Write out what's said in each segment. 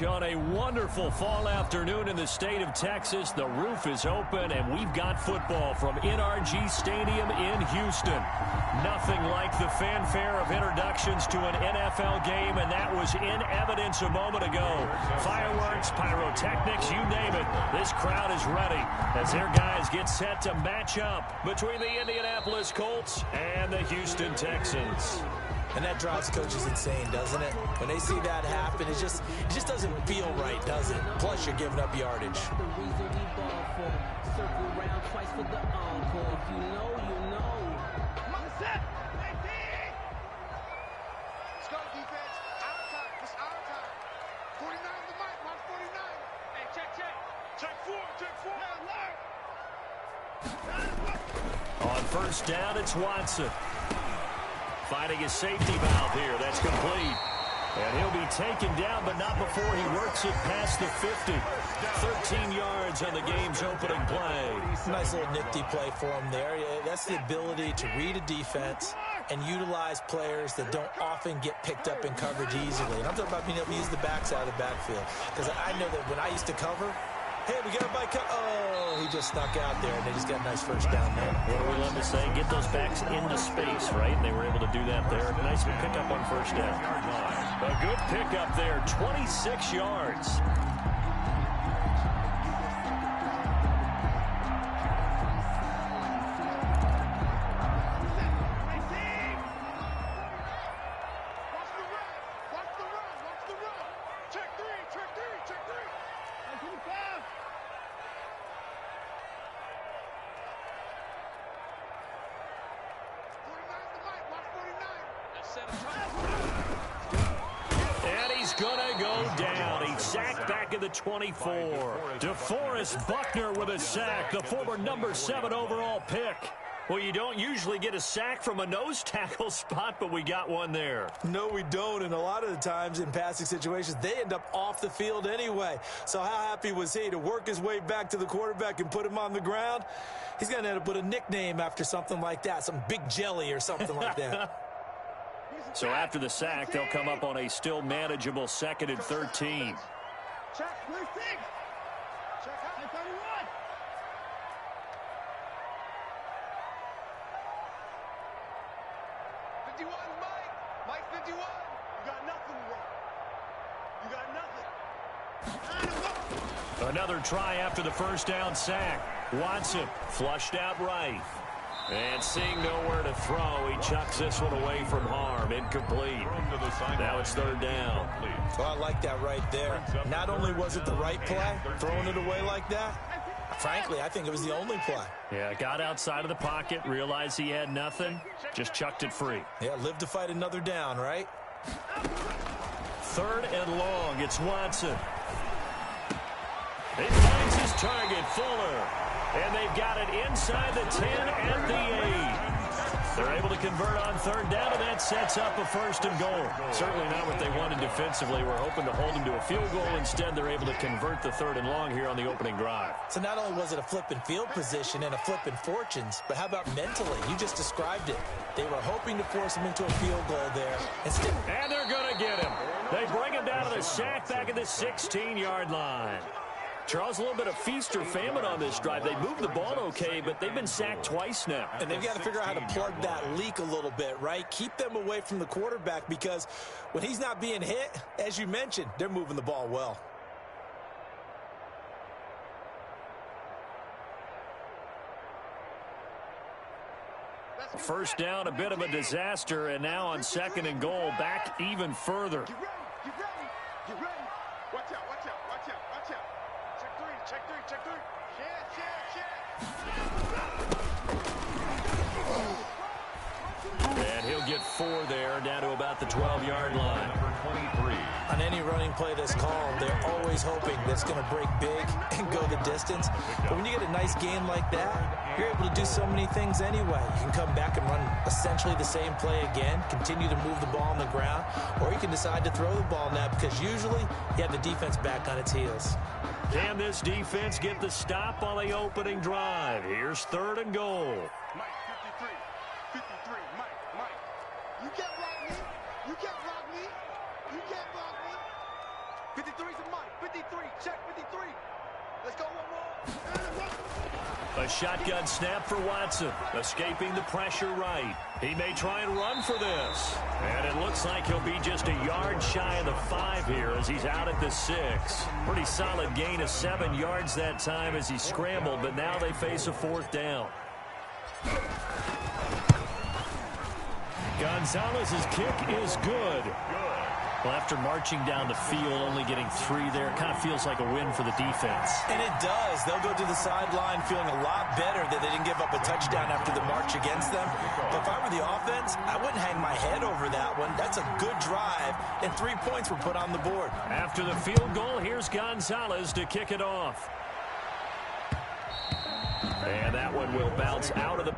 On a wonderful fall afternoon in the state of Texas, the roof is open, and we've got football from NRG Stadium in Houston. Nothing like the fanfare of introductions to an NFL game, and that was in evidence a moment ago. Fireworks, pyrotechnics, you name it. This crowd is ready as their guys get set to match up between the Indianapolis Colts and the Houston Texans. And that drives coaches insane, doesn't it? When they see that happen, it just doesn't feel right, does it? Plus, you're giving up yardage. On first down, it's Watson. Finding his safety valve here. That's complete. And he'll be taken down, but not before he works it past the 50. 13 yards on the game's opening play. Nice little nifty play for him there. That's the ability to read a defense and utilize players that don't often get picked up in coverage easily. And I'm talking about being able to use the backs out of the backfield. Because I know that when I used to cover, hey, we got a bike. Oh, he just snuck out there, and they just got a nice first down there. What do we love to say? Get those backs into space, right? And they were able to do that there. Nice pickup on first down. A good pickup there, 26 yards. And he's going to go down. He's sacked back at the 24. DeForest Buckner with a sack, the former number 7 overall pick. Well, you don't usually get a sack from a nose tackle spot, but we got one there. No, we don't, and a lot of the times in passing situations, they end up off the field anyway. So how happy was he to work his way back to the quarterback and put him on the ground? He's going to end up with a nickname after something like that, some Big Jelly or something like that. So after the sack, they'll come up on a still manageable 2nd and 13. Check, where's Diggs? Check out 31. Mike 51. You got nothing today. You got nothing. Another try after the first down sack. Watson flushed out right. And seeing nowhere to throw, he chucks this one away from harm. Incomplete. Now it's 3rd down. Well, I like that right there. Not only was it the right play, throwing it away like that, frankly, I think it was the only play. Yeah, got outside of the pocket, realized he had nothing, just chucked it free. Yeah, live to fight another down, right? 3rd and long, it's Watson. He finds his target, Fuller. And they've got it inside the 10 at the 8. They're able to convert on 3rd down, and that sets up a 1st and goal. Certainly not what they wanted defensively. We're hoping to hold them to a field goal. Instead, they're able to convert the 3rd and long here on the opening drive. So not only was it a flipping field position and a flipping fortunes, but how about mentally? You just described it. They were hoping to force him into a field goal there. And they're going to get him. They bring him down to the sack back at the 16-yard line. Charles, a little bit of feast or famine on this drive. They moved the ball okay, but they've been sacked twice now. And they've got to figure out how to plug that leak a little bit, right? Keep them away from the quarterback because when he's not being hit, as you mentioned, they're moving the ball well. First down, a bit of a disaster, and now on 2nd and goal, back even further. Get ready. Watch out. Check 3. And he'll get 4 there, down to about the 12-yard line. On any running play that's called, they're always hoping that's going to break big and go the distance. But when you get a nice game like that, you're able to do so many things anyway. You can come back and run essentially the same play again, continue to move the ball on the ground, or you can decide to throw the ball now because usually you have the defense back on its heels. Can this defense get the stop on the opening drive? Here's 3rd and goal. Mike 53. Mike. You can't block me. You can't block me. 53's a Mike. 53. Check 53. Let's go one more. A shotgun snap for Watson, escaping the pressure right. He may try and run for this. And it looks like he'll be just a yard shy of the 5 here as he's out at the 6. Pretty solid gain of 7 yards that time as he scrambled, but now they face a 4th down. Gonzalez's kick is good. Well, after marching down the field, only getting 3 there, it kind of feels like a win for the defense. And it does. They'll go to the sideline feeling a lot better that they didn't give up a touchdown after the march against them. But if I were the offense, I wouldn't hang my head over that one. That's a good drive, and 3 points were put on the board. After the field goal, here's Gonzalez to kick it off. And that one will bounce out of the...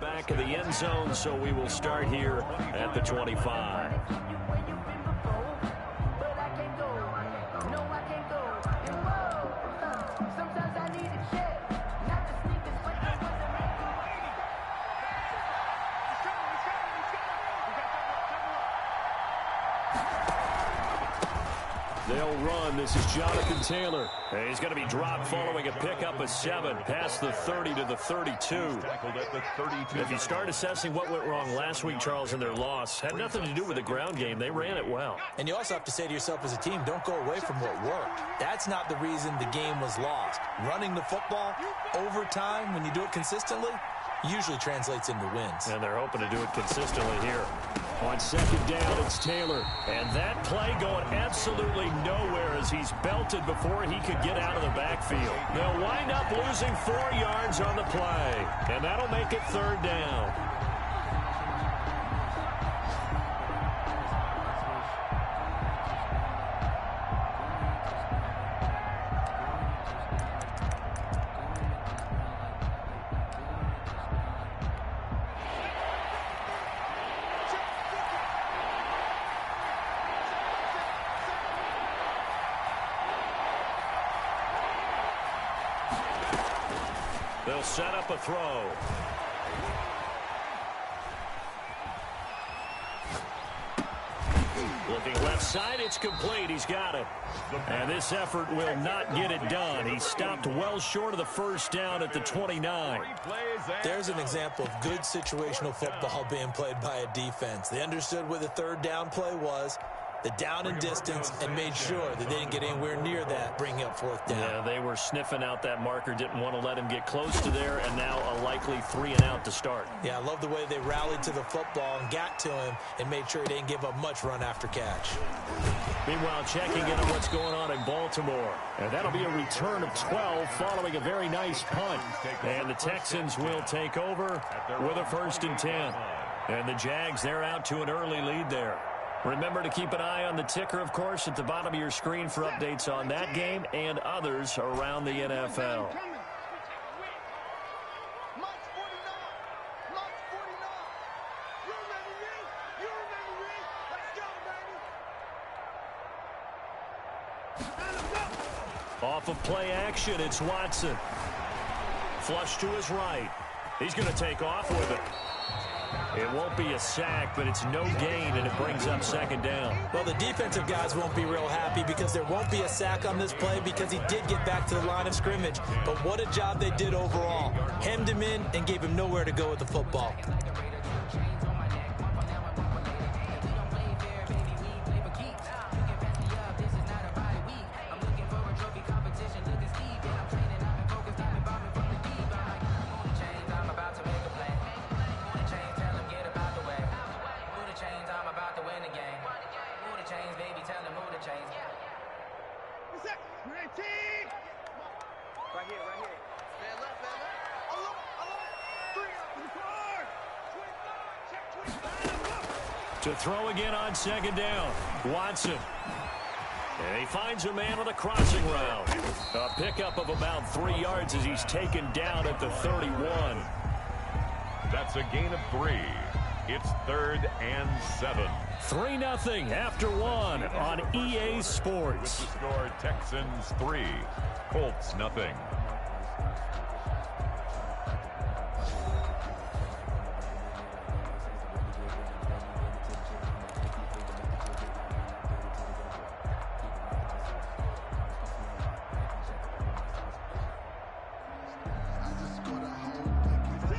Back of the end zone, so we will start here at the 25. They'll run. This is Jonathan Taylor. And he's going to be dropped following a pickup of 7 past the 30 to the 32. If you start assessing what went wrong last week, Charles, in their loss, had nothing to do with the ground game. They ran it well. And you also have to say to yourself as a team, don't go away from what worked. That's not the reason the game was lost. Running the football over time, when you do it consistently, usually translates into wins. And they're hoping to do it consistently here. On second down, it's Taylor. And that play going absolutely nowhere as he's belted before he could get out of the backfield. They'll wind up losing 4 yards on the play. And that'll make it 3rd down. They'll set up a throw. Looking left side, it's complete. He's got it. And this effort will not get it done. He stopped well short of the first down at the 29. There's an example of good situational football being played by a defense. They understood where the 3rd down play was, the down and distance, and made sure that they didn't get anywhere near that, bringing up 4th down. Yeah, they were sniffing out that marker, didn't want to let him get close to there, and now a likely 3 and out to start. Yeah, I love the way they rallied to the football and got to him and made sure he didn't give up much run after catch. Meanwhile, checking in on what's going on in Baltimore. And that'll be a return of 12 following a very nice punt. And the Texans will take over with a 1st and 10. And the Jags, they're out to an early lead there. Remember to keep an eye on the ticker, of course, at the bottom of your screen for updates on that game and others around the NFL. Off of play action, it's Watson. Flush to his right. He's going to take off with it. It won't be a sack, but it's no gain, and it brings up 2nd down. Well, the defensive guys won't be real happy because there won't be a sack on this play because he did get back to the line of scrimmage. But what a job they did overall. Hemmed him in and gave him nowhere to go with the football. To throw again on 2nd down. Watson. And he finds a man with a crossing route. A pickup of about 3 yards as he's taken down at the 31. That's a gain of 3. It's 3rd and 7. 3-0 after 1 on EA Sports. With the score, Texans 3, Colts 0.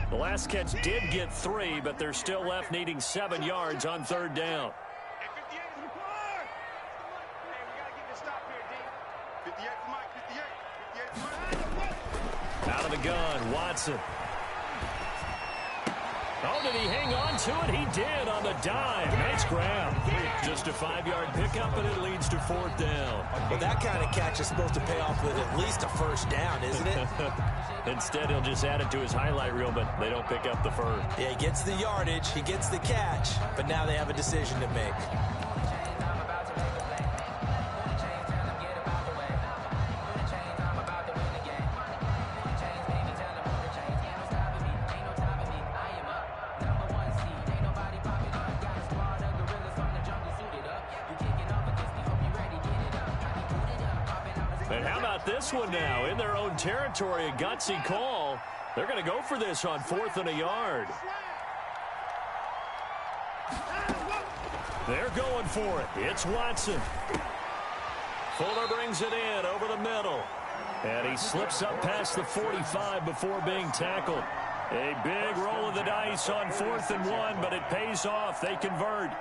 The last catch did get 3, but they're still left needing 7 yards on 3rd down. Out of the gun, Watson. Oh, did he hang on to it? He did on the dime. Nice grab. Just a 5-yard pickup, and it leads to 4th down. Well, that kind of catch is supposed to pay off with at least a 1st down, isn't it? Instead, he'll just add it to his highlight reel, but they don't pick up the first. Yeah, he gets the yardage, he gets the catch, but now they have a decision to make. And how about this one now? In their own territory, a gutsy call. They're going to go for this on 4th and a yard. They're going for it. It's Watson. Fuller brings it in over the middle. And he slips up past the 45 before being tackled. A big roll of the dice on 4th and 1, but it pays off. They convert.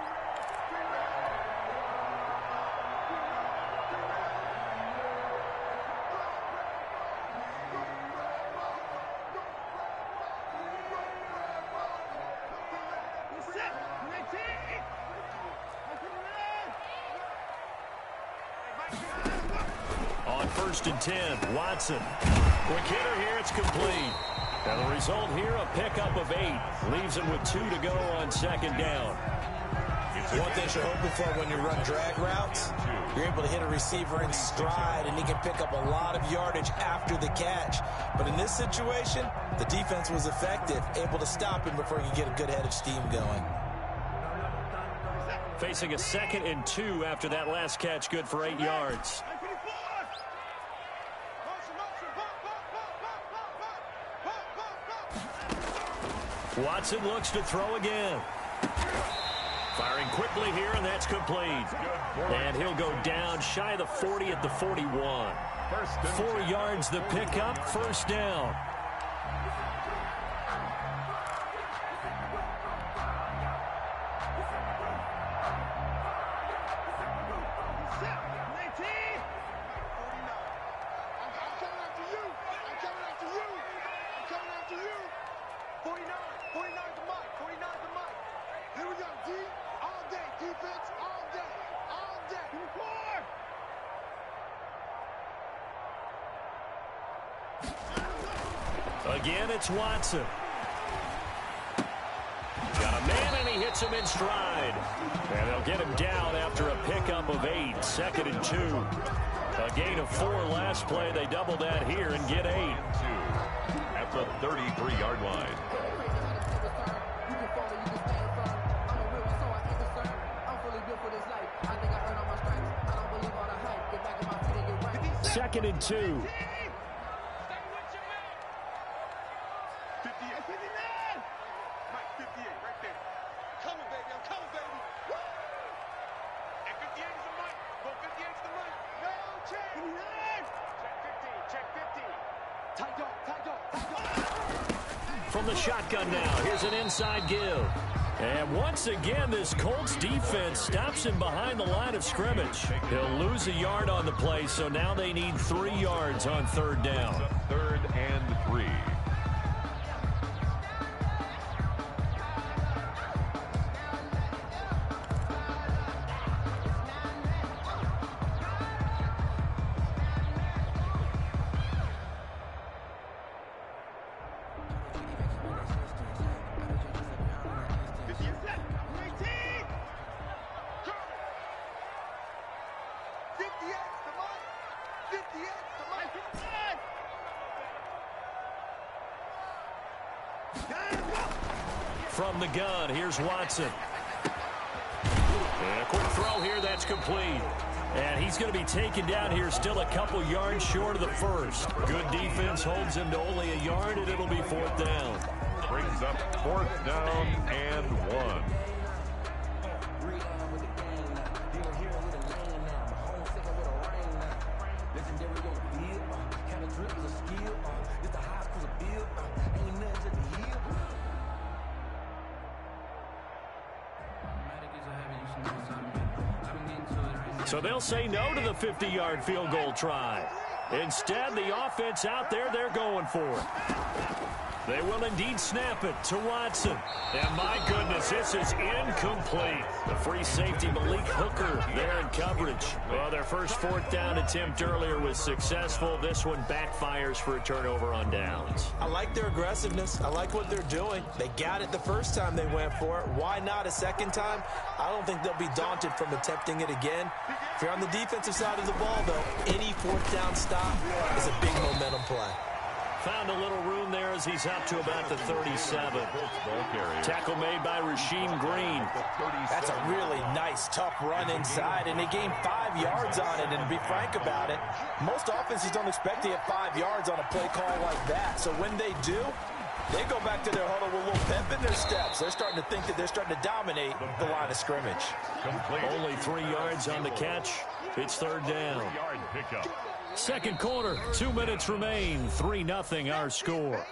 On 1st and 10, Watson. Quick hitter here, it's complete. And the result here, a pickup of 8. Leaves him with 2 to go on 2nd down. One thing you're hoping for when you run drag routes, you're able to hit a receiver in stride, and he can pick up a lot of yardage after the catch. But in this situation, the defense was effective, able to stop him before he could get a good head of steam going. Facing a 2nd and 2 after that last catch, good for 8 yards. Watson looks to throw again. Firing quickly here, and that's complete. And he'll go down shy of the 40 at the 41. 4 yards the pickup, 1st down. Again, it's Watson. Got a man, and he hits him in stride. And they'll get him down after a pickup of 8, 2nd and 2. A gain of 4 last play. They double that here and get 8. At the 33-yard line. Second and 2. From the shotgun now, here's an inside give. And once again, this Colts defense stops him behind the line of scrimmage. He'll lose a yard on the play, so now they need 3 yards on 3rd down. 3rd and 3. From the gun, here's Watson. And a quick throw here, that's complete. And he's going to be taken down here, still a couple yards short of the 1st. Good defense holds him to only a yard, and it'll be 4th down. Brings up 4th down and 1. So they'll say no to the 50-yard field goal try. Instead, the offense out there, they're going for it. They will indeed snap it to Watson. And my goodness, this is incomplete. The free safety, Malik Hooker, there in coverage. Well, their first 4th down attempt earlier was successful. This one backfires for a turnover on downs. I like their aggressiveness. I like what they're doing. They got it the first time they went for it. Why not a second time? I don't think they'll be daunted from attempting it again. If you're on the defensive side of the ball, though, any 4th down stop is a big momentum play. Found a little room there as he's up to about the 37. Tackle made by Rasheem Green. That's a really nice, tough run inside, and they gained 5 yards on it. And to be frank about it, most offenses don't expect to get 5 yards on a play call like that. So when they do, they go back to their huddle with a little pep in their steps. They're starting to think that they're starting to dominate the line of scrimmage. Only 3 yards on the catch. It's third down. 3-yard pickup. Second quarter, 2 minutes remain. 3-0 our score.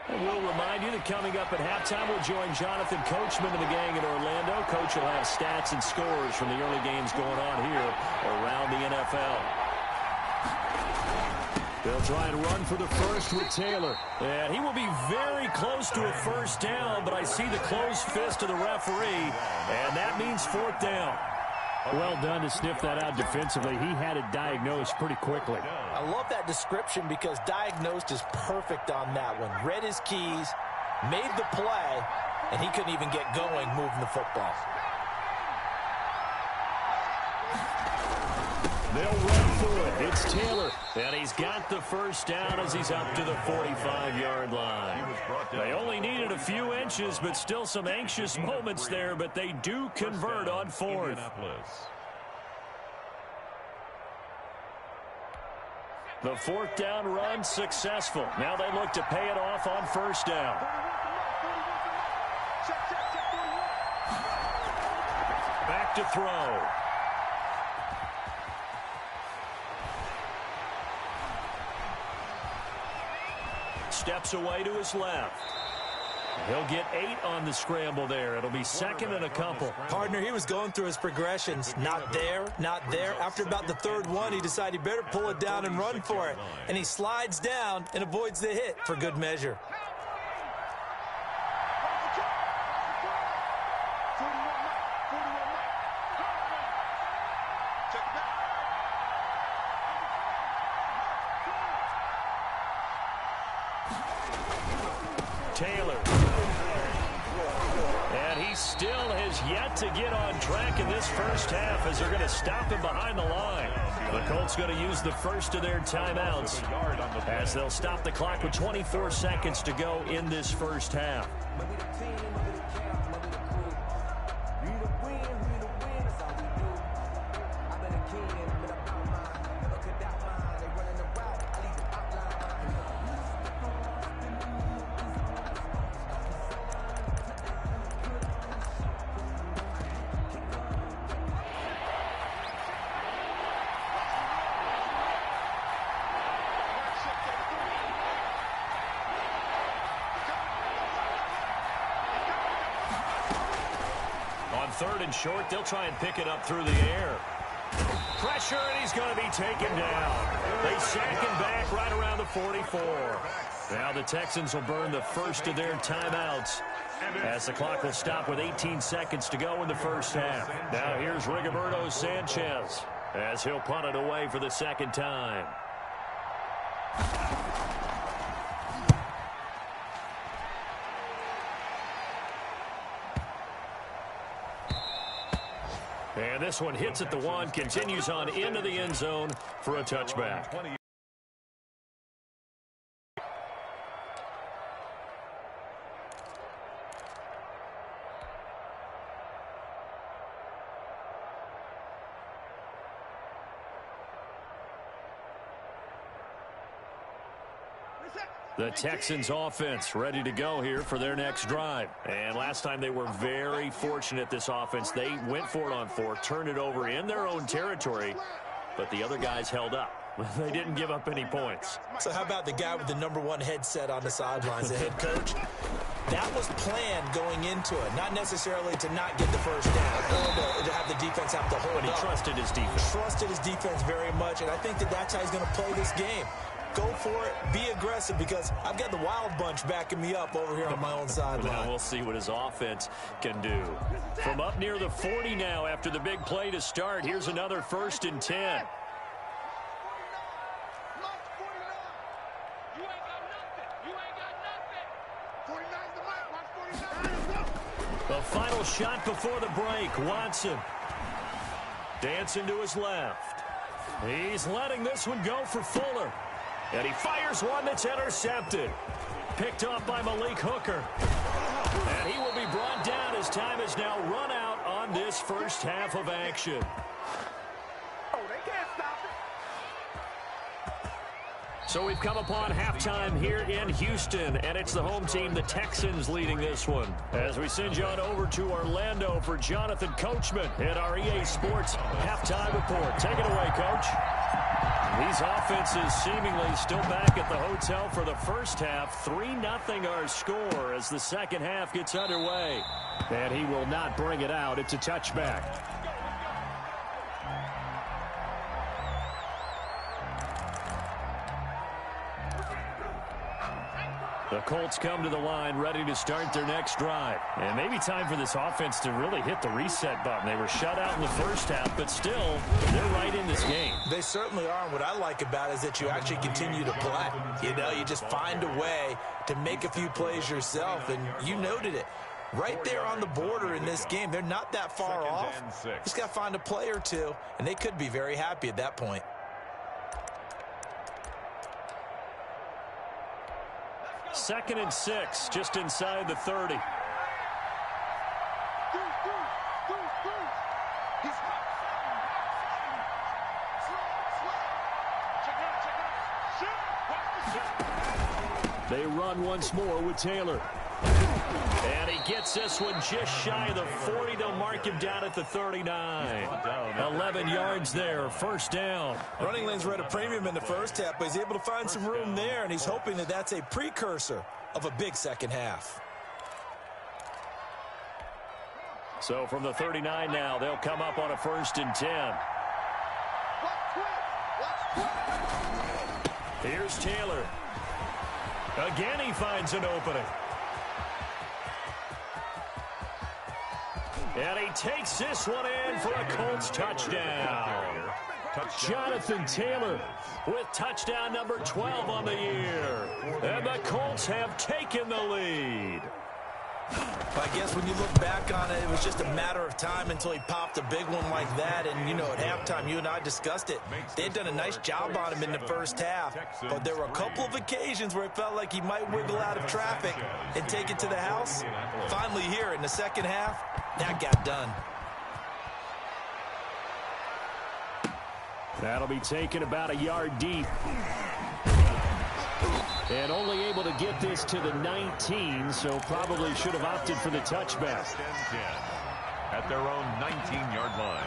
And we'll remind you that coming up at halftime, we'll join Jonathan Coachman and the gang in Orlando. Coach will have stats and scores from the early games going on here around the NFL. They'll try and run for the first with Taylor. And he will be very close to a first down, but I see the closed fist of the referee, and that means fourth down. Well done to sniff that out defensively. He had it diagnosed pretty quickly. I love that description because diagnosed is perfect on that one. Read his keys, made the play, and he couldn't even get going moving the football. They'll run for it. It's Taylor, and he's got the first down as he's up to the 45-yard line. They only needed a few inches, but still some anxious moments there, but they do convert on fourth. The fourth down run successful. Now they look to pay it off on first down. Back to throw. Steps away to his left. He'll get 8 on the scramble there. It'll be second and a couple. Partner, he was going through his progressions. Not there, not there. After about the third one, he decided he better pull it down and run for it. And he slides down and avoids the hit for good measure. Taylor. And he still has yet to get on track in this first half as they're going to stop him behind the line. The Colts going to use the first of their timeouts as they'll stop the clock with 24 seconds to go in this first half. Third and short, they'll try and pick it up through the air. Pressure, and he's going to be taken down. They sack him back right around the 44. Now the Texans will burn the first of their timeouts as the clock will stop with 18 seconds to go in the first half. Now here's Rigoberto Sanchez as he'll punt it away for the second time. And this one hits at the 1, continues on into the end zone for a touchback. The Texans offense ready to go here for their next drive. And last time they were very fortunate, this offense. They went for it on 4, turned it over in their own territory, but the other guys held up. They didn't give up any points. So how about the guy with the #1 headset on the sidelines, the head coach? That was planned going into it, not necessarily to not get the first down or to have the defense have to hold But he up. trusted his defense. Trusted his defense very much, and I think that's how he's going to play this game. Go for it, be aggressive, because I've got the wild bunch backing me up over here on my own sideline. Now we'll see what his offense can do. From up near the 40 now after the big play to start, here's another 1st and 10. The final shot before the break, Watson. Dancing to his left. He's letting this one go for Fuller. And he fires one that's intercepted. Picked off by Malik Hooker. And he will be brought down as time has now run out on this first half of action. Oh, they can't stop So we've come upon halftime here in Houston, and it's the home team, the Texans, leading this one. As we send you on over to Orlando for Jonathan Coachman at our EA Sports halftime report. Take it away, Coach. These offenses seemingly still back at the hotel for the first half. 3-0 our score as the second half gets underway. And he will not bring it out. It's a touchback. The Colts come to the line ready to start their next drive. And maybe time for this offense to really hit the reset button. They were shut out in the first half, but still, they're right in this game. They certainly are. And what I like about it is that you actually continue to play. You know, you just find a way to make a few plays yourself, and you noted it. Right there on the border in this game. They're not that far off. Just got to find a play or two, and they could be very happy at that point. Second and 6, just inside the 30. They run once more with Taylor. And he gets this one just shy of the 40. They'll mark him down at the 39. 11 yards there, first down. Running lanes were at a premium in the first half, but he's able to find some room there, and he's hoping that that's a precursor of a big second half. So from the 39 now, they'll come up on a 1st and 10. Here's Taylor. Again, he finds an opening. And he takes this one in for a Colts touchdown. Jonathan Taylor with touchdown number 12 on the year. And the Colts have taken the lead. I guess when you look back on it, it was just a matter of time until he popped a big one like that. And, you know, at halftime, you and I discussed it. They had done a nice job on him in the first half. But there were a couple of occasions where it felt like he might wiggle out of traffic and take it to the house. Finally here in the second half, that got done. That'll be taken about a yard deep. And only able to get this to the 19, so probably should have opted for the touchback. At their own 19-yard line.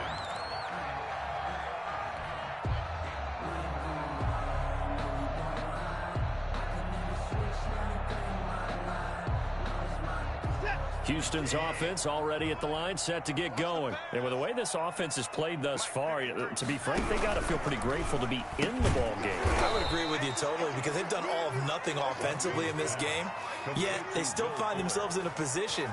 Houston's offense already at the line, set to get going. And with the way this offense has played thus far, to be frank, they got to feel pretty grateful to be in the ball game. I would agree with you totally, because they've done all of nothing offensively in this game, yet they still find themselves in a position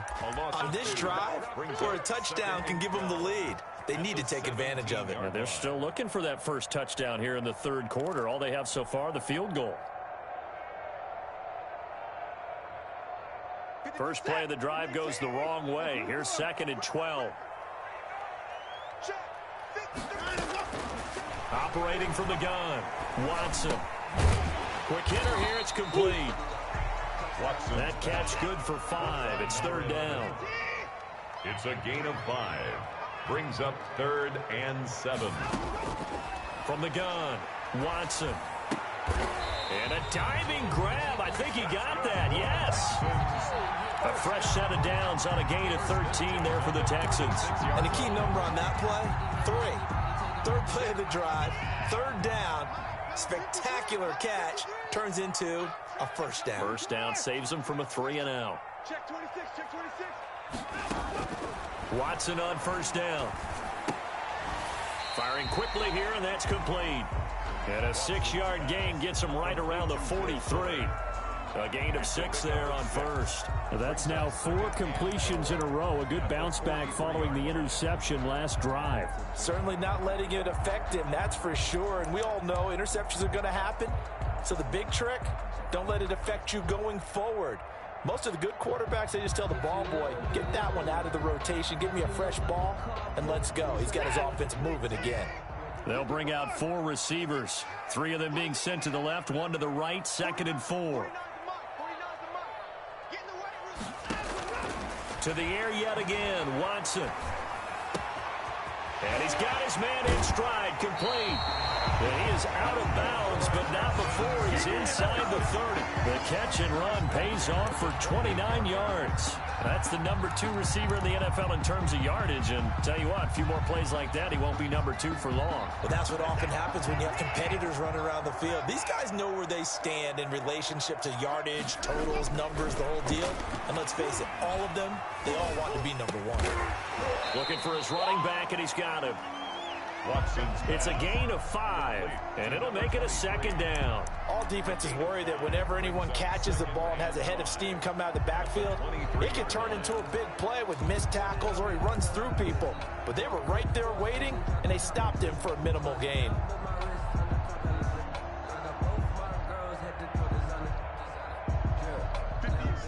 on this drive where a touchdown can give them the lead. They need to take advantage of it. And they're still looking for that first touchdown here in the third quarter. All they have so far, the field goal. First play of the drive goes the wrong way. Here's 2nd and 12. Operating from the gun. Watson. Quick hitter here. It's complete. Watson. That catch good for 5. It's 3rd down. It's a gain of 5. Brings up 3rd and 7. From the gun. Watson. And a diving grab. I think he got that. Yes. A fresh set of downs on a gain of 13 there for the Texans. And the key number on that play, 3. Third play of the drive, 3rd down, spectacular catch, turns into a first down. First down saves them from a 3-and-out. Check 26, check 26. Watson on first down. Firing quickly here, and that's complete. And a 6-yard gain gets him right around the 43. A gain of 6 there on first. That's now 4 completions in a row. A good bounce back following the interception last drive. Certainly not letting it affect him, that's for sure. And we all know interceptions are going to happen. So the big trick, don't let it affect you going forward. Most of the good quarterbacks, they just tell the ball boy, get that one out of the rotation, give me a fresh ball, and let's go. He's got his offense moving again. They'll bring out 4 receivers. 3 of them being sent to the left, 1 to the right, 2nd and 4. To the air yet again, Watson. And he's got his man in stride, complete. He is out of bounds, but not before he's inside the 30. The catch and run pays off for 29 yards. That's the number 2 receiver in the NFL in terms of yardage. And tell you what, a few more plays like that, he won't be number 2 for long. Well, that's what often happens when you have competitors running around the field. These guys know where they stand in relationship to yardage, totals, numbers, the whole deal. And let's face it, all of them, they all want to be number 1. Looking for his running back, and he's got him. It's a gain of 5, and it'll make it a 2nd down. All defenses worry that whenever anyone catches the ball and has a head of steam come out of the backfield, it can turn into a big play with missed tackles or he runs through people. But they were right there waiting, and they stopped him for a minimal gain.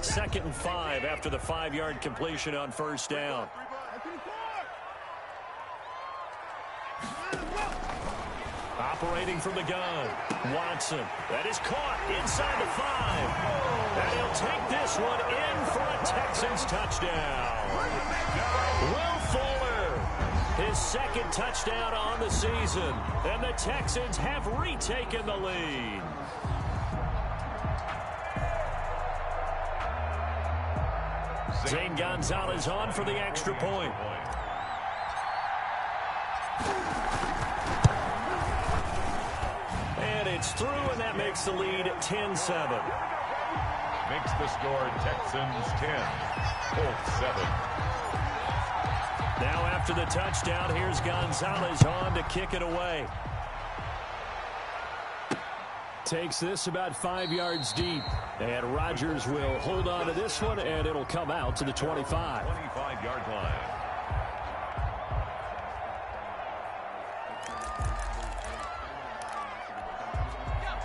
Second and 5 after the 5-yard completion on first down. Operating from the gun, Watson. That is caught inside the 5. And he'll take this one in for a Texans touchdown. Will Fuller, his 2nd touchdown on the season. And the Texans have retaken the lead. Zane Gonzalez on for the extra point. It's through, and that makes the lead 10-7. Makes the score Texans 10, Colts 7. Now after the touchdown, here's Gonzalez on to kick it away. Takes this about 5 yards deep. And Rodgers will hold on to this one, and it'll come out to the 25. 25-yard line.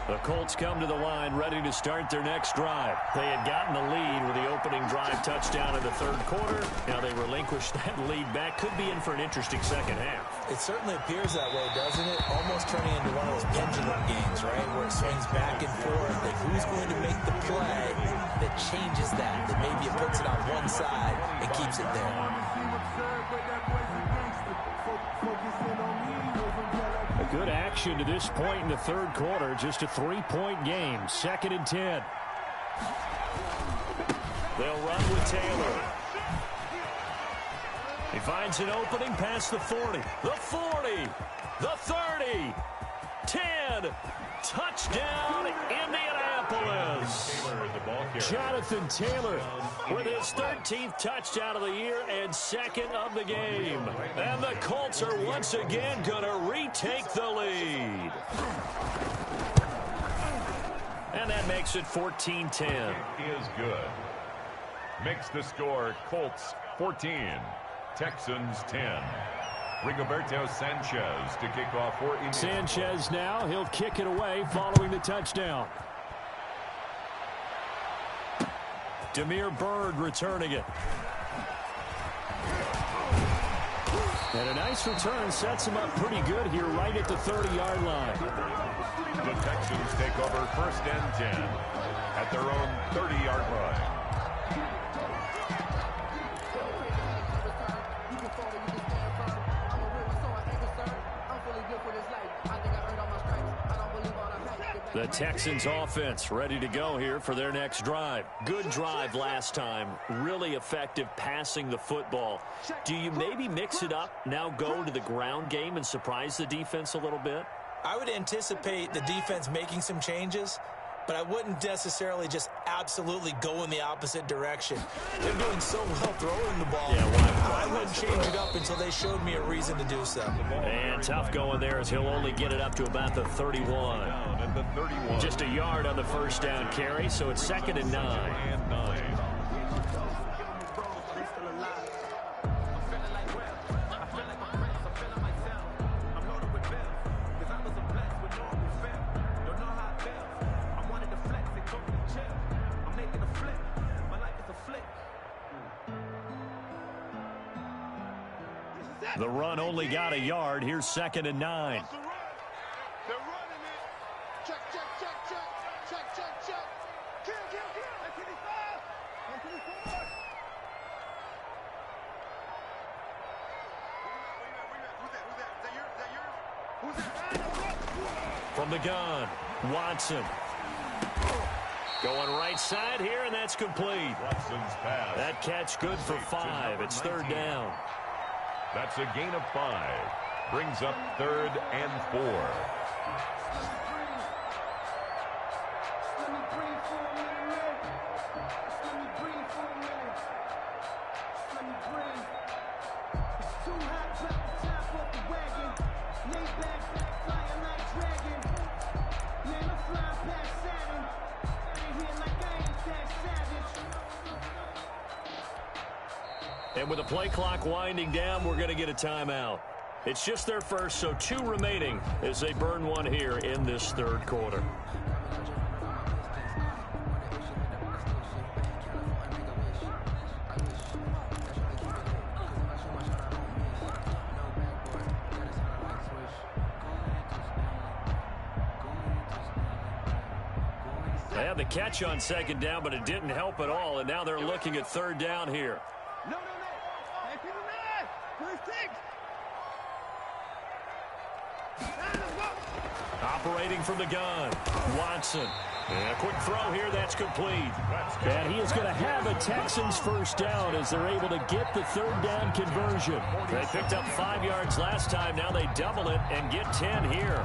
The Colts come to the line ready to start their next drive. They had gotten the lead with the opening drive touchdown in the 3rd quarter. Now they relinquished that lead back. Could be in for an interesting second half. It certainly appears that way, doesn't it? Almost turning into one of those pendulum games, right? Where it swings back and forth. And who's going to make the play that changes that? That maybe it puts it on one side and keeps it there. Good action to this point in the 3rd quarter. Just a 3-point game. 2nd and 10. They'll run with Taylor. He finds an opening past the 40. The 40. The 30. 10. Touchdown, Indianapolis. Jonathan Taylor with his 13th touchdown of the year and 2nd of the game. And the Colts are once again going to retake the lead. And that makes it 14-10. Is good. Makes the score Colts 14, Texans 10. Rigoberto Sanchez to kick off for Indianapolis. Sanchez now, he'll kick it away following the touchdown. Damiere Byrd returning it. And a nice return sets him up pretty good here right at the 30-yard line. The Texans take over 1st and 10 at their own 30-yard line. The Texans offense ready to go here for their next drive. Good drive last time. Really effective passing the football. Do you maybe mix it up, now go to the ground game and surprise the defense a little bit? I would anticipate the defense making some changes, but I wouldn't necessarily just absolutely go in the opposite direction. They're doing so well throwing the ball. Yeah, I wouldn't change it up until they showed me a reason to do so. And tough going there as he'll only get it up to about the 31. Just a yard on the first down carry, so it's 2nd and 9. The run only got a yard. Here's 2nd and 9. They're running it. Check, check, check, check. Check, check, check. Kill, kill, kill. 125. 124. Who's that? Who's that? Is that yours? Is that yours? Who's that? From the gun, Watson. Going right side here, and that's complete. Watson's pass. That catch good for 5. It's 3rd down. That's a gain of 5. Brings up 3rd and 4. And with the play clock winding down, we're going to get a timeout. It's just their first, so 2 remaining as they burn one here in this 3rd quarter. They had the catch on 2nd down, but it didn't help at all, and now they're looking at 3rd down here. No. Hey, people, man. First take. Operating from the gun, Watson. And a quick throw here, that's complete. And he is going to have a Texans first down as they're able to get the 3rd down conversion. They picked up 5 yards last time. Now they double it and get 10 here.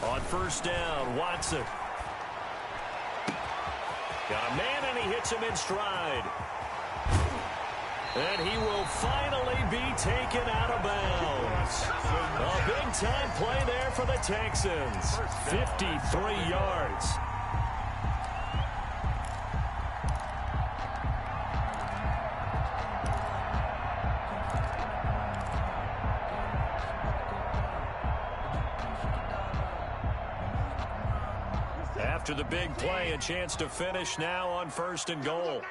On 1st down, Watson. Got a man, and he hits him in stride. And he will finally be taken out of bounds. A big-time play there for the Texans. 53 yards. After the big play, a chance to finish now on 1st and goal.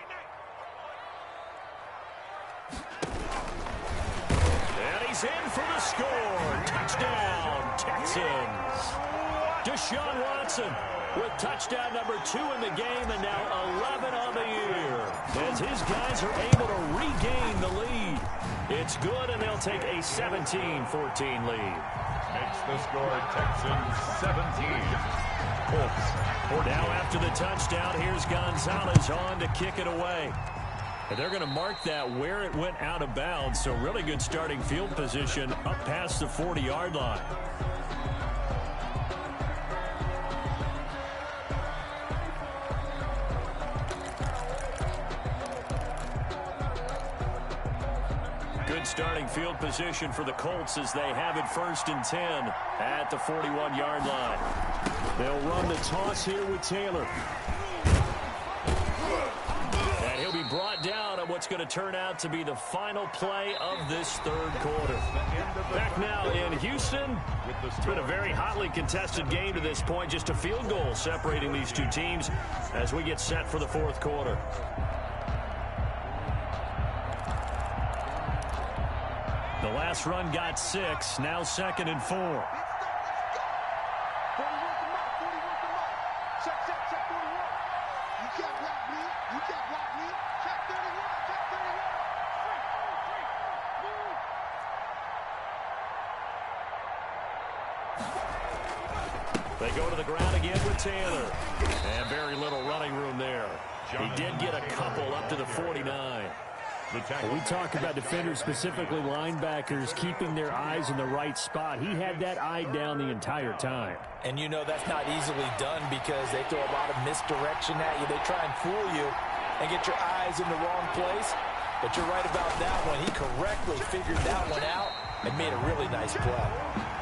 And he's in for the score. Touchdown, Texans. Deshaun Watson with touchdown number 2 in the game and now 11 on the year. As his guys are able to regain the lead. It's good, and they'll take a 17-14 lead. Makes the score Texans 17. Colts. Now after the touchdown, here's Gonzalez on to kick it away. And they're going to mark that where it went out of bounds, so really good starting field position up past the 40-yard line. Good starting field position for the Colts as they have it 1st and 10 at the 41-yard line. They'll run the toss here with Taylor. And he'll be brought down on what's going to turn out to be the final play of this 3rd quarter. Back now in Houston. It's been a very hotly contested game to this point. Just a field goal separating these 2 teams as we get set for the 4th quarter. The last run got 6. Now 2nd and 4. They go to the ground again with Taylor. And very little running room there. He did get a couple up to the 49. When we talk about defenders, specifically linebackers, keeping their eyes in the right spot. He had that eye down the entire time. And you know that's not easily done because they throw a lot of misdirection at you. They try and fool you and get your eyes in the wrong place. But you're right about that one. He correctly figured that one out and made a really nice play.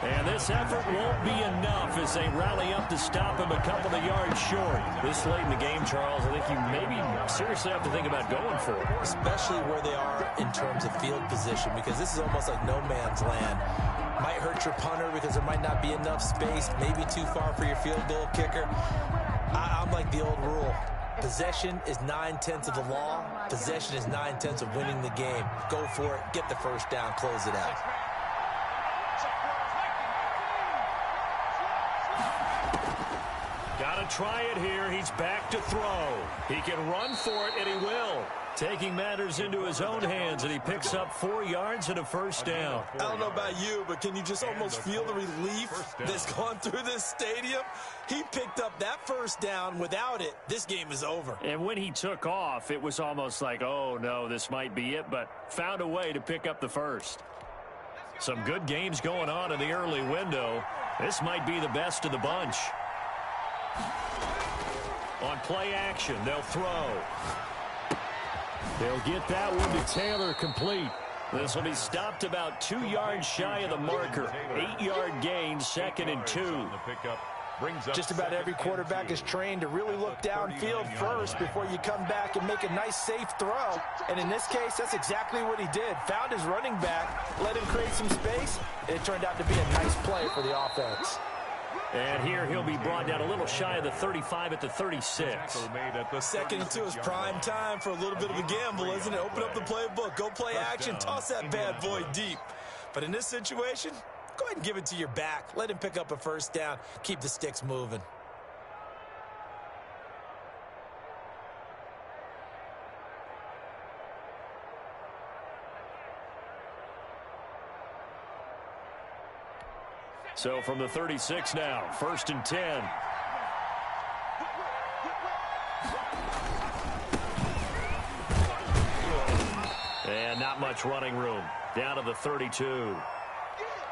And this effort won't be enough as they rally up to stop him a couple of yards short. This late in the game, Charles, I think you maybe seriously have to think about going for it. Especially where they are in terms of field position, because this is almost like no man's land. Might hurt your punter because there might not be enough space, maybe too far for your field goal kicker. I'm like the old rule. Possession is 9/10 of the law. Possession is 9/10 of winning the game. Go for it. Get the first down. Close it out. Got to try it here. He's back to throw. He can run for it, and he will. Taking matters into his own hands, and he picks up 4 yards and a first down. I don't know about you, but can you just almost feel the relief that's gone through this stadium? He picked up that first down. Without it, this game is over. And when he took off, it was almost like, oh, no, this might be it, but found a way to pick up the first. Some good games going on in the early window. This might be the best of the bunch. On play action, they'll throw. They'll get that one to Taylor complete. This will be stopped about 2 yards shy of the marker. 8-yard gain, 2nd and 2. Just about every quarterback is trained to really look downfield first before you come back and make a nice, safe throw. And in this case, that's exactly what he did. Found his running back, let him create some space, and it turned out to be a nice play for the offense. And here he'll be brought down a little shy of the 35 at the 36. 2nd and 2 is prime time for a little bit of a gamble, isn't it? Open up the playbook, go play action, toss that bad boy deep. But in this situation, go ahead and give it to your back. Let him pick up a first down. Keep the sticks moving. So from the 36 now, 1st and 10. And not much running room. Down to the 32.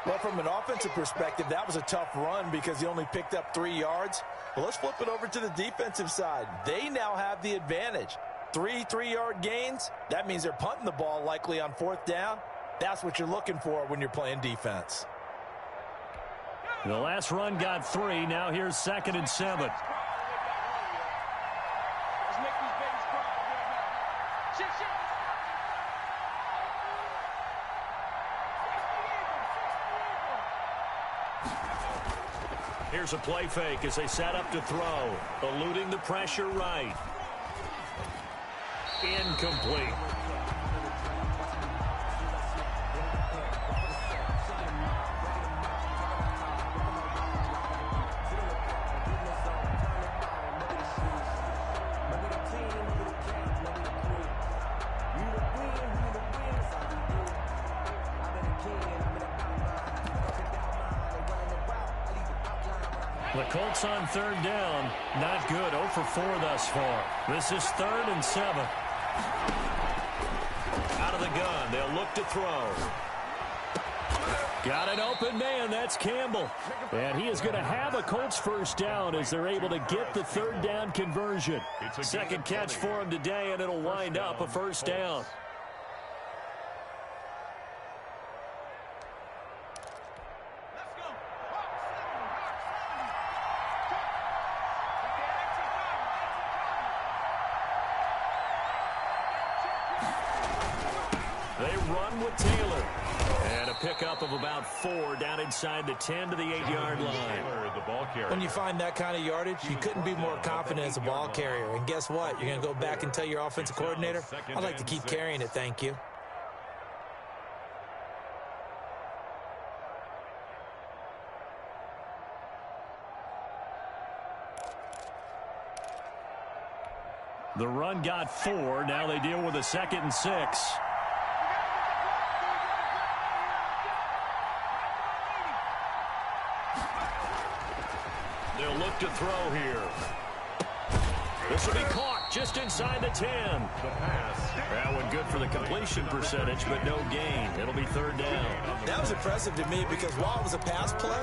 Well, from an offensive perspective, that was a tough run because he only picked up 3 yards. Well, let's flip it over to the defensive side. They now have the advantage. 3 3-yard gains. That means they're punting the ball likely on 4th down. That's what you're looking for when you're playing defense. The last run got 3. Now here's 2nd and 7. Here's a play fake as they set up to throw. Eluding the pressure right. Incomplete. The Colts on 3rd down. Not good. 0 for 4 thus far. This is 3rd and 7. Out of the gun. They'll look to throw. Got an open man. That's Campbell. And he is going to have a Colts first down as they're able to get the 3rd down conversion. 2nd catch for him today, and it'll wind up a first down. They run with Taylor. And a pickup of about 4 down inside the 10 to the 8-yard line. When you find that kind of yardage, you couldn't be more confident as a ball carrier. And guess what? You're going to go back and tell your offensive coordinator, I'd like to keep carrying it, thank you. The run got 4. Now they deal with a 2nd and 6. They'll look to throw here. This will be caught just inside the 10. That one good for the completion percentage, but no gain. It'll be 3rd down. That was impressive to me because while it was a pass play,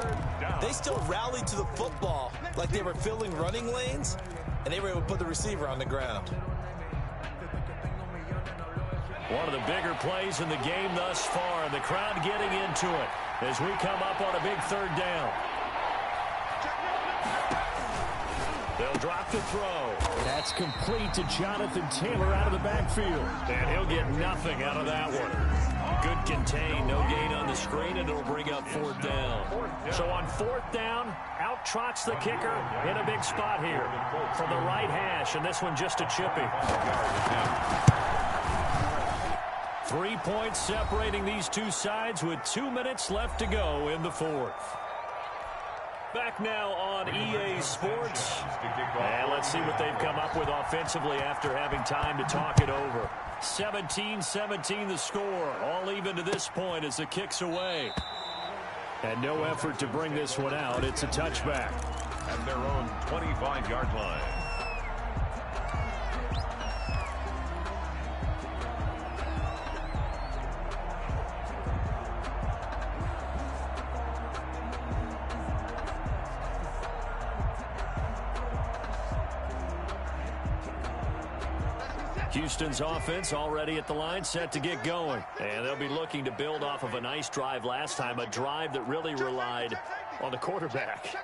they still rallied to the football like they were filling running lanes, and they were able to put the receiver on the ground. One of the bigger plays in the game thus far, and the crowd getting into it as we come up on a big third down. They'll drop the throw. That's complete to Jonathan Taylor out of the backfield. And he'll get nothing out of that one. Good contain, no gain on the screen, and it'll bring up fourth down. So on fourth down, out trots the kicker in a big spot here from the right hash, and this one just a chippy. 3 points separating these two sides with 2 minutes left to go in the fourth. Back now on EA Sports. And let's see what they've come up with offensively after having time to talk it over. 17-17 the score. All even to this point as the kick's away. And no effort to bring this one out. It's a touchback. At their own 25-yard line. Houston's offense already at the line, set to get going. And they'll be looking to build off of a nice drive last time, a drive that really relied on the quarterback.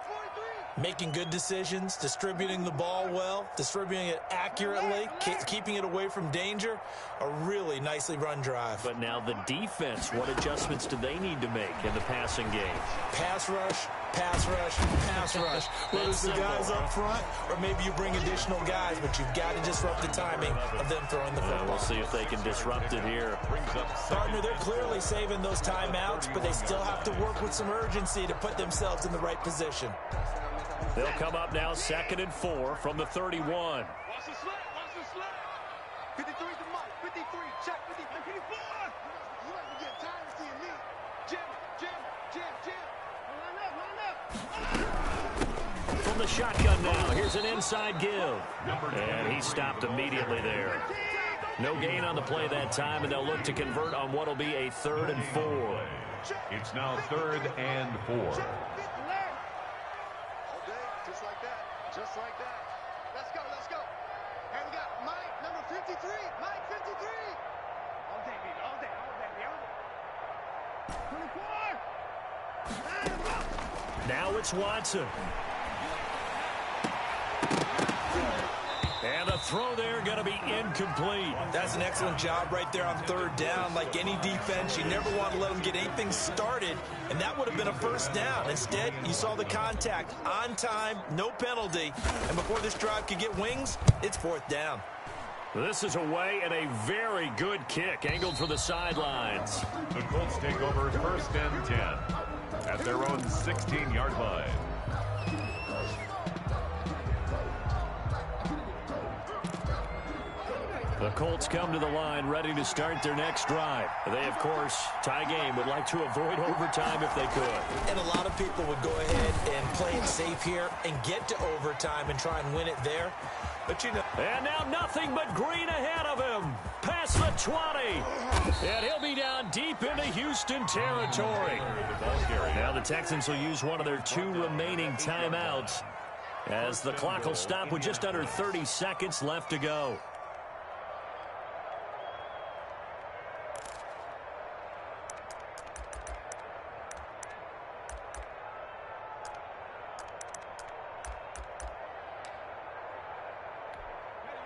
Making good decisions, distributing the ball well, distributing it accurately, keeping it away from danger. A really nicely run drive. But now the defense, what adjustments do they need to make in the passing game? Pass rush, pass rush, pass rush. Whether it's the guys up front or maybe you bring additional guys, but you've got to disrupt the timing of them throwing the football. We'll see if they can disrupt it here. Partner, they're clearly saving those timeouts, but they still have to work with some urgency to put themselves in the right position. They'll come up now 2nd and 4 from the 31. Watch the slip, watch the slip. 53 to Mike, 53, check, 54. You have to get tired of seeing me. Jim. Line up. From the shotgun now, here's an inside give. And he stopped immediately there. No gain on the play that time, and they'll look to convert on what will be a 3rd and 4. It's now 3rd and 4. Just like that. Let's go. And we got Mike, number 53. Mike, 53. All day, baby. All day. 24. Now it's Watson. And the throw there going to be incomplete. That's an excellent job right there on 3rd down. Like any defense, you never want to let them get anything started, and that would have been a 1st down. Instead, you saw the contact on time, no penalty, and before this drive could get wings, it's 4th down. This is away and a very good kick, angled for the sidelines. The Colts take over 1st and 10 at their own 16-yard line. The Colts come to the line ready to start their next drive. They, of course, tie game, would like to avoid overtime if they could. And a lot of people would go ahead and play it safe here and get to overtime and try and win it there. But you know. And now nothing but green ahead of him. Past the 20. And he'll be down deep into Houston territory. Now the Texans will use one of their 2 remaining timeouts as the clock will stop with just under 30 seconds left to go.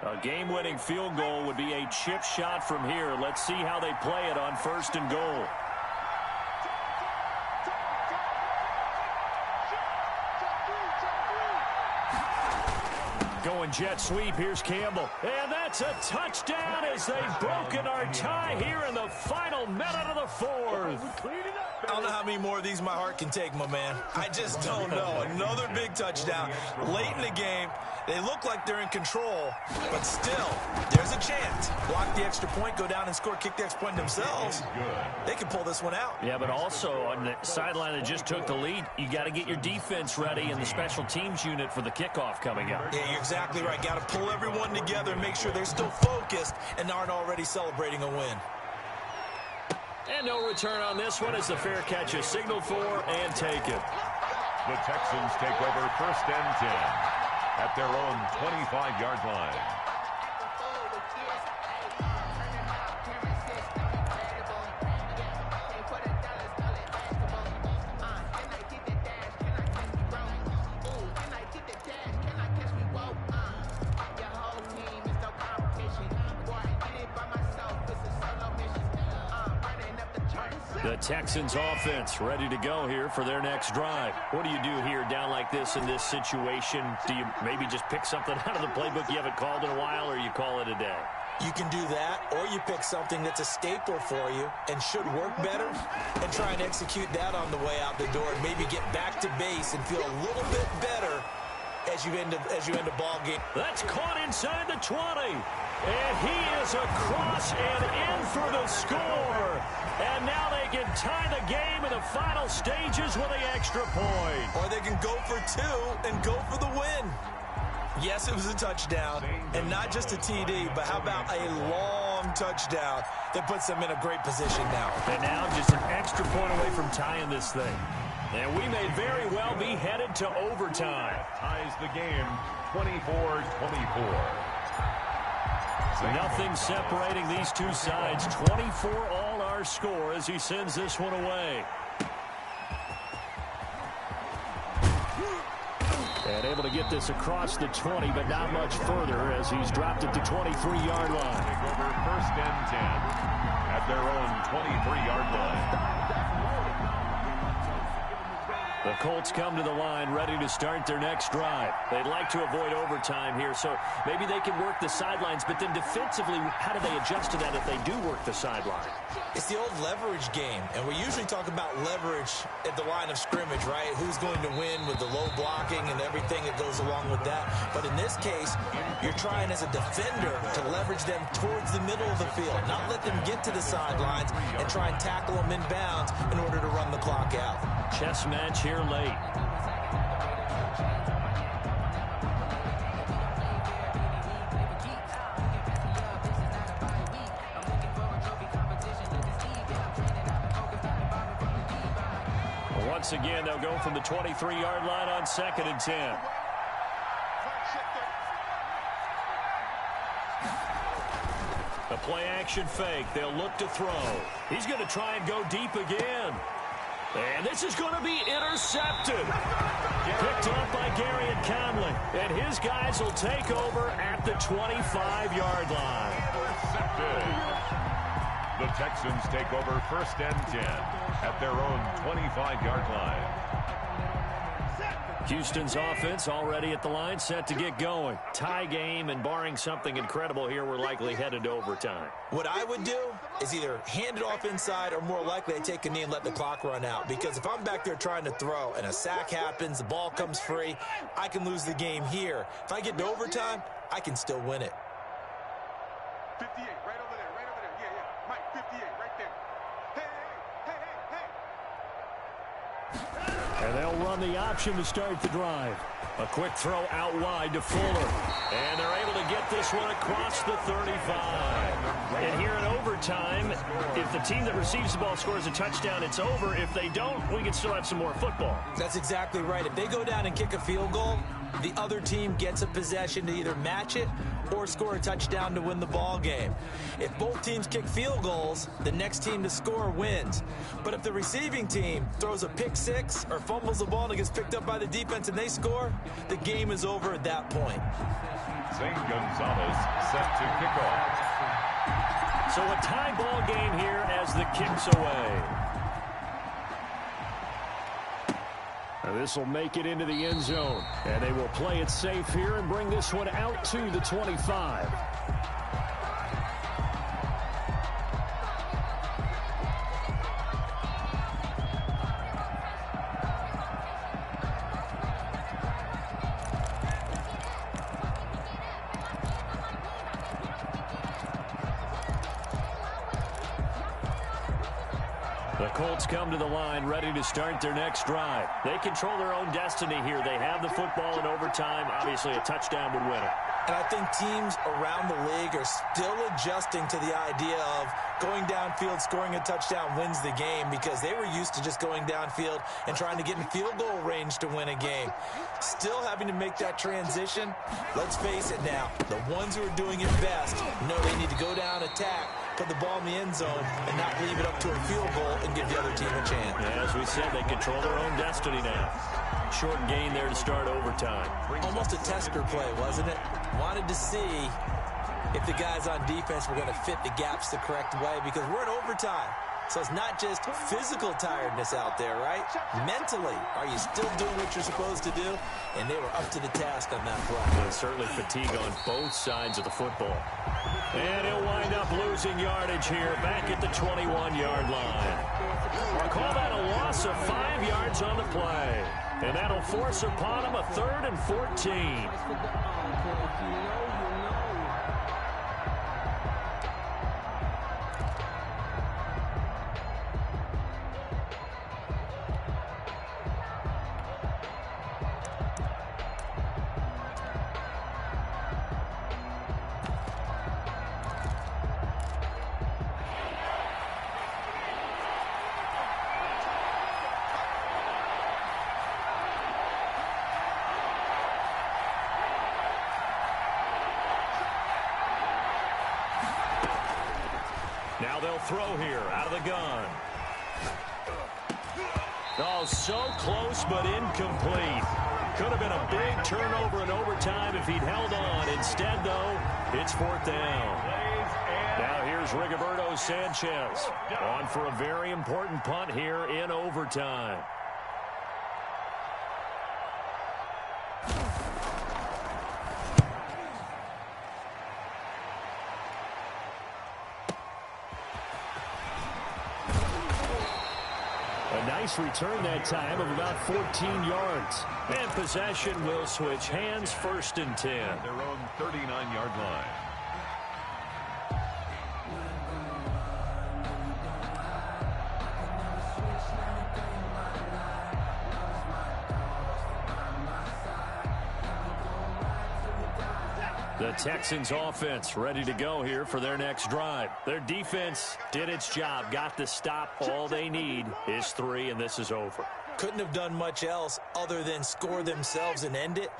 A game-winning field goal would be a chip shot from here. Let's see how they play it on 1st and goal. Going jet sweep. Here's Campbell. And that's a touchdown as they've broken our tie here in the final minute of the 4th. I don't know how many more of these my heart can take, my man. I just don't know. Another big touchdown late in the game. They look like they're in control, but still, there's a chance. Block the extra point, go down and score, kick the extra point themselves. They can pull this one out. Yeah, but also on the sideline that just took the lead, you got to get your defense ready and the special teams unit for the kickoff coming up. Yeah, you're exactly right. Got to pull everyone together and make sure they're still focused and aren't already celebrating a win. And no return on this one as the fair catch is signaled for and taken. The Texans take over 1st and 10 at their own 25-yard line. The Texans offense ready to go here for their next drive. What do you do here down like this in this situation? Do you maybe just pick something out of the playbook you haven't called in a while, or you call it a day? You can do that, or you pick something that's a staple for you and should work better and try and execute that on the way out the door and maybe get back to base and feel a little bit better as you end a ball game. That's caught inside the 20. And he is across and in for the score. And now they can tie the game in the final stages with an extra point. Or they can go for two and go for the win. Yes, it was a touchdown, and not just a TD, but how about a long touchdown that puts them in a great position now. And now just an extra point away from tying this thing. And we may very well be headed to overtime. Ties the game 24-24. Nothing separating these two sides. 24 all our score as he sends this one away. And able to get this across the 20, but not much further as he's dropped at the 23-yard line. Take over 1st and 10 at their own 23-yard line. The Colts come to the line ready to start their next drive. They'd like to avoid overtime here, so maybe they can work the sidelines, but then defensively, how do they adjust to that if they do work the sideline? It's the old leverage game, and we usually talk about leverage at the line of scrimmage, right? Who's going to win with the low blocking and everything that goes along with that. But in this case, you're trying as a defender to leverage them towards the middle of the field, not let them get to the sidelines and try and tackle them in bounds in order to run the clock out. Chess match here late. Once again, they'll go from the 23-yard line on 2nd and 10. The play action fake. They'll look to throw. He's going to try and go deep again. And this is going to be intercepted. Picked up by Gary and Conley. And his guys will take over at the 25-yard line. Intercepted. The Texans take over 1st and 10 at their own 25-yard line. Houston's offense already at the line, set to get going. Tie game, and barring something incredible here, we're likely headed to overtime. What I would do is either hand it off inside or more likely I take a knee and let the clock run out. Because if I'm back there trying to throw and a sack happens, the ball comes free, I can lose the game here. If I get to overtime, I can still win it. 58, right over there, right over there. Yeah, yeah. Mike, 58, right there. Hey, hey, hey, hey, hey. And they'll run the option to start the drive. A quick throw out wide to Fuller. And they're able to get this one across the 35. And here in overtime, if the team that receives the ball scores a touchdown, it's over. If they don't, we can still have some more football. That's exactly right. If they go down and kick a field goal, the other team gets a possession to either match it or score a touchdown to win the ball game. If both teams kick field goals, the next team to score wins. But if the receiving team throws a pick six or fumbles the ball and it gets picked up by the defense and they score, the game is over at that point. St. Gonzalez set to kick off. So a tie ball game here as the kick's away. Now this will make it into the end zone. And they will play it safe here and bring this one out to the 25. The Colts come to the line ready to start their next drive. They control their own destiny here. They have the football in overtime. Obviously, a touchdown would win it. And I think teams around the league are still adjusting to the idea of going downfield, scoring a touchdown wins the game, because they were used to just going downfield and trying to get in field goal range to win a game. Still having to make that transition. Let's face it now, the ones who are doing it best know they need to go down, attack, put the ball in the end zone, and not leave it up to a field goal and give the other team a chance. Yeah, as we said, they control their own destiny now. Short gain there to start overtime. Almost a tester play, wasn't it? Wanted to see if the guys on defense were going to fit the gaps the correct way, because we're in overtime. So it's not just physical tiredness out there, right? Mentally, are you still doing what you're supposed to do? And they were up to the task on that play. There's certainly fatigue on both sides of the football. And he'll wind up losing yardage here back at the 21-yard line. I'll call that a loss of 5 yards on the play. And that'll force upon him a 3rd and 14. Now they'll throw here out of the gun. Oh, so close but incomplete. Could have been a big turnover in overtime if he'd held on. Instead, though, it's 4th down. Now here's Rigoberto Sanchez on for a very important punt here in overtime. Nice return that time of about 14 yards. And possession will switch hands, 1st and 10. Their own 39-yard line. The Texans offense ready to go here for their next drive. Their defense did its job, got the stop. All they need is 3, and this is over. Couldn't have done much else other than score themselves and end it.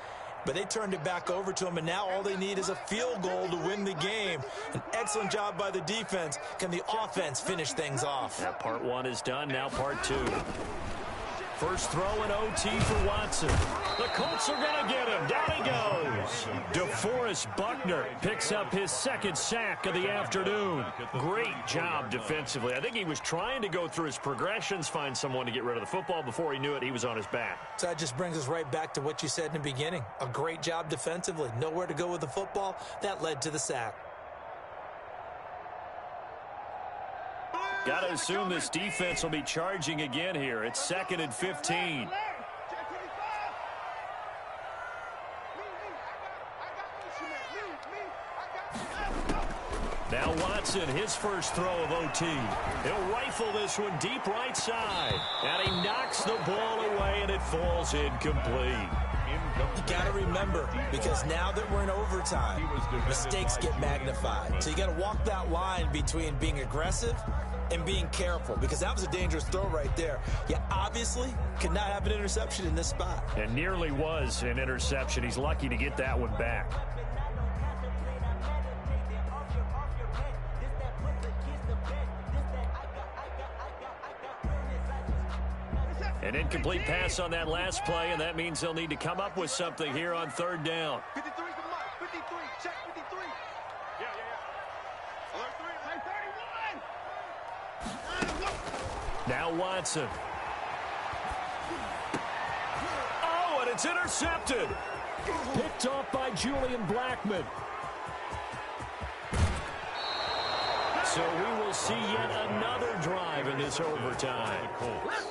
But they turned it back over to them, and now all they need is a field goal to win the game. An excellent job by the defense. Can the offense finish things off? Now part 1 is done, now part 2. First throw in OT for Watson. The Colts are going to get him. Down he goes. DeForest Buckner picks up his 2nd sack of the afternoon. Great job defensively. I think he was trying to go through his progressions, find someone to get rid of the football. Before he knew it, he was on his back. So that just brings us right back to what you said in the beginning. A great job defensively. Nowhere to go with the football. That led to the sack. Got to assume this defense will be charging again here. It's 2nd and 15. Now Watson, his first throw of OT. He'll rifle this one deep right side. And he knocks the ball away, and it falls incomplete. You got to remember, because now that we're in overtime, mistakes get magnified. So you got to walk that line between being aggressive and being careful, because that was a dangerous throw right there. You obviously could not have an interception in this spot. And nearly was an interception. He's lucky to get that one back. An incomplete pass on that last play, and that means they'll need to come up with something here on 3rd down. 53's the mark. 53. Check 53. Yeah. Alert 3. Now Watson. Oh, and it's intercepted. Picked off by Julian Blackmon. So we will see yet another drive in this overtime.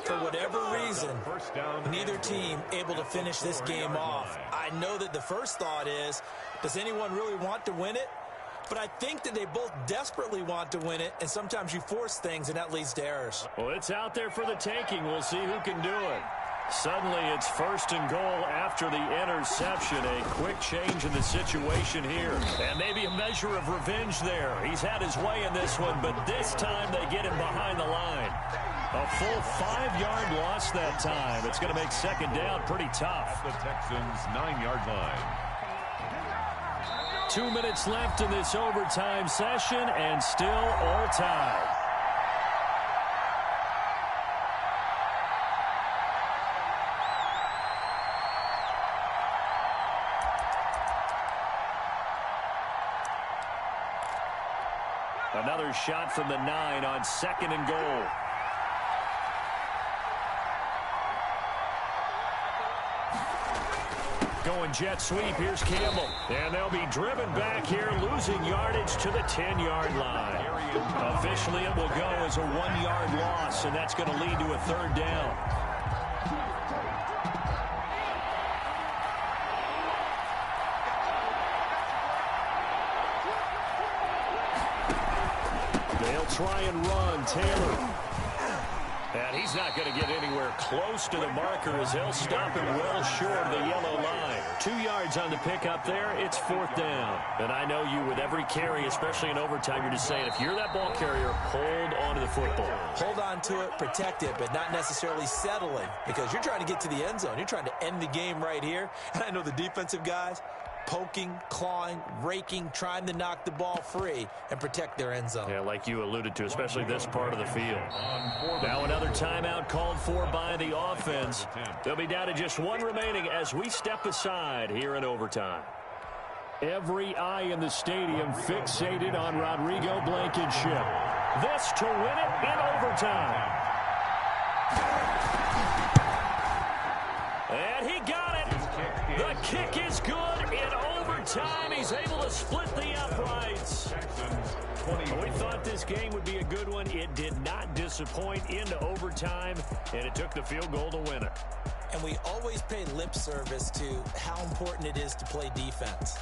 For whatever reason, neither team able to finish this game off. I know that the first thought is, does anyone really want to win it? But I think that they both desperately want to win it, and sometimes you force things, and that leads to errors. Well, it's out there for the taking. We'll see who can do it. Suddenly, it's 1st and goal after the interception. A quick change in the situation here. And maybe a measure of revenge there. He's had his way in this one, but this time they get him behind the line. A full 5-yard loss that time. It's going to make 2nd down pretty tough. The Texans' 9-yard line. 2 minutes left in this overtime session, and still all tied. Another shot from the 9 on 2nd and goal. Going jet sweep. Here's Campbell. And they'll be driven back here, losing yardage to the 10-yard line. Officially, it will go as a 1-yard loss, and that's going to lead to a 3rd down. They'll try and run. Taylor. And he's not going to get anywhere close to the marker as they'll stop him well short of the yellow line. 2 yards on the pickup there. It's 4th down. And I know you, with every carry, especially in overtime, you're just saying, if you're that ball carrier, hold on to the football. Hold on to it, protect it, but not necessarily settling, because you're trying to get to the end zone. You're trying to end the game right here. And I know the defensive guys, poking, clawing, raking, trying to knock the ball free and protect their end zone. Yeah, like you alluded to, especially this part of the field. Now another timeout called for by the offense. They'll be down to just 1 remaining as we step aside here in overtime. Every eye in the stadium fixated on Rodrigo Blankenship. This to win it in overtime. And he got it. The kick is good in overtime. He's able to split the uprights. We thought this game would be a good one. It did not disappoint into overtime, and it took the field goal to win it. And we always pay lip service to how important it is to play defense.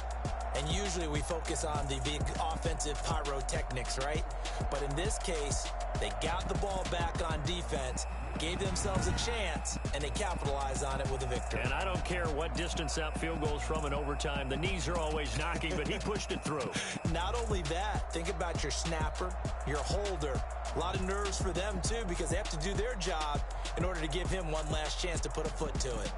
And usually we focus on the big offensive pyrotechnics, right? But in this case, they got the ball back on defense, gave themselves a chance, and they capitalized on it with a victory. And I don't care what distance that field goes from in overtime. The knees are always knocking, but he pushed it through. Not only that, think about your snapper, your holder. A lot of nerves for them, too, because they have to do their job in order to give him one last chance to put a foot to it.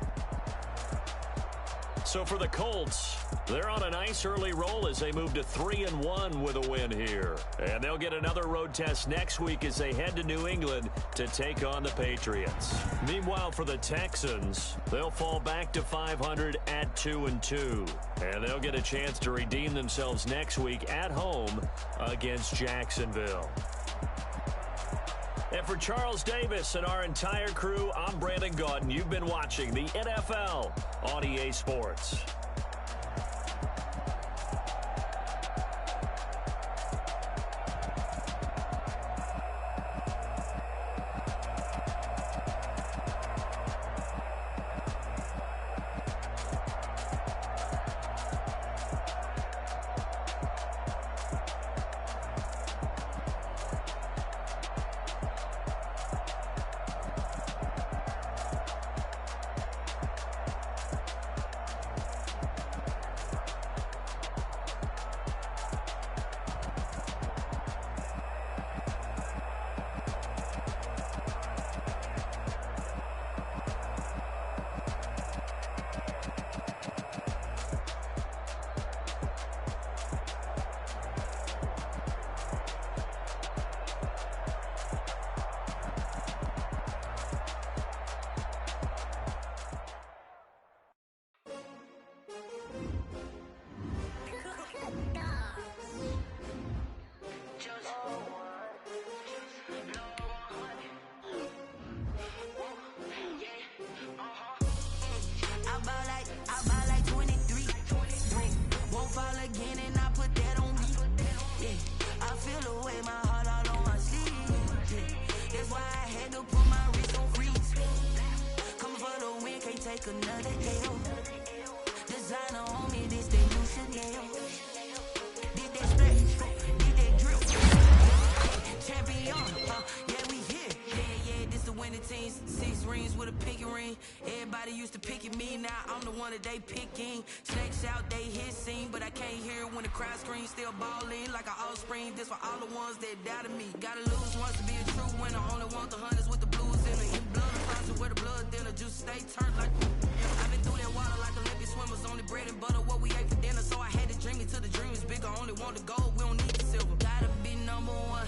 So for the Colts, they're on a nice early roll as they move to 3-1 with a win here. And they'll get another road test next week as they head to New England to take on the Patriots. Meanwhile, for the Texans, they'll fall back to 500 at 2-2. And they'll get a chance to redeem themselves next week at home against Jacksonville. And for Charles Davis and our entire crew, I'm Brandon Gaudin. You've been watching the NFL on EA Sports. They picking snakes out, they hissing, but I can't hear when the crowd screams. Still balling like an offspring. This for all the ones that doubted me. Gotta lose once to be a true winner. Only want the hunters with the blues in it. In blood, frozen where the blood thinner. Juice stay turned like. I've been through that water like Olympic swimmers. Only bread and butter what we ate for dinner. So I had to dream it till the dream is bigger. Only want to go. We don't